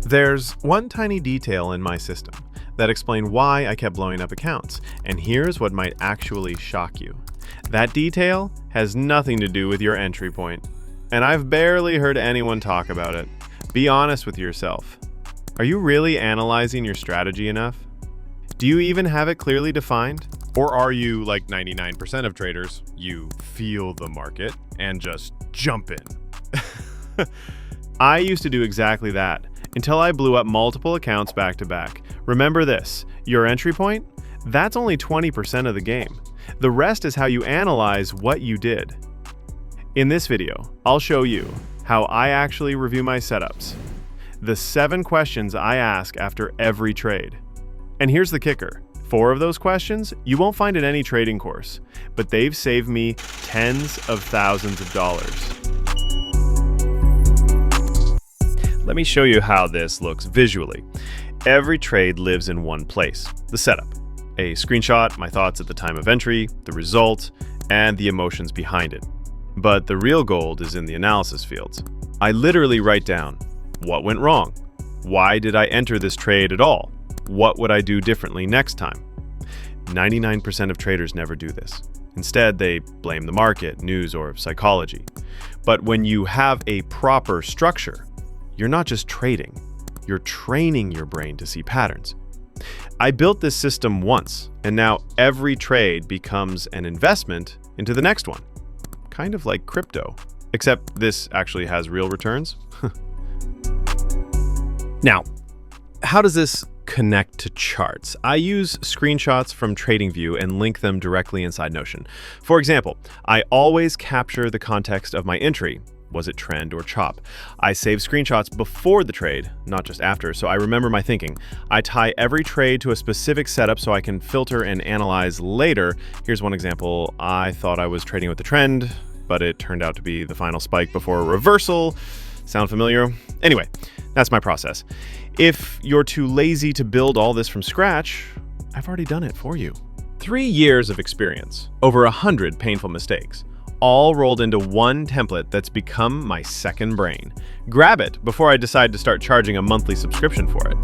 There's one tiny detail in my system that explains why I kept blowing up accounts, and here's what might actually shock you. That detail has nothing to do with your entry point, and I've barely heard anyone talk about it. Be honest with yourself. Are you really analyzing your strategy enough? Do you even have it clearly defined? Or are you, like 99% of traders, you feel the market and just jump in? I used to do exactly that until I blew up multiple accounts back to back. Remember this, your entry point? That's only 20% of the game. The rest is how you analyze what you did. In this video, I'll show you how I actually review my setups, the 7 questions I ask after every trade. And here's the kicker. 4 of those questions you won't find in any trading course, but they've saved me tens of thousands of dollars. Let me show you how this looks visually. Every trade lives in one place, the setup. A screenshot, my thoughts at the time of entry, the result, and the emotions behind it. But the real gold is in the analysis fields. I literally write down, what went wrong? Why did I enter this trade at all? What would I do differently next time? 99% of traders never do this. Instead, they blame the market, news, or psychology. But when you have a proper structure, you're not just trading, you're training your brain to see patterns. I built this system once, and now every trade becomes an investment into the next one. Kind of like crypto, except this actually has real returns. Now, how does this connect to charts? I use screenshots from TradingView and link them directly inside Notion. For example, I always capture the context of my entry. Was it trend or chop? I save screenshots before the trade, not just after, so I remember my thinking. I tie every trade to a specific setup so I can filter and analyze later. Here's one example. I thought I was trading with the trend, but it turned out to be the final spike before a reversal. Sound familiar? Anyway, that's my process. If you're too lazy to build all this from scratch, I've already done it for you. 3 years of experience, over 100 painful mistakes, all rolled into one template that's become my second brain. Grab it before I decide to start charging a monthly subscription for it.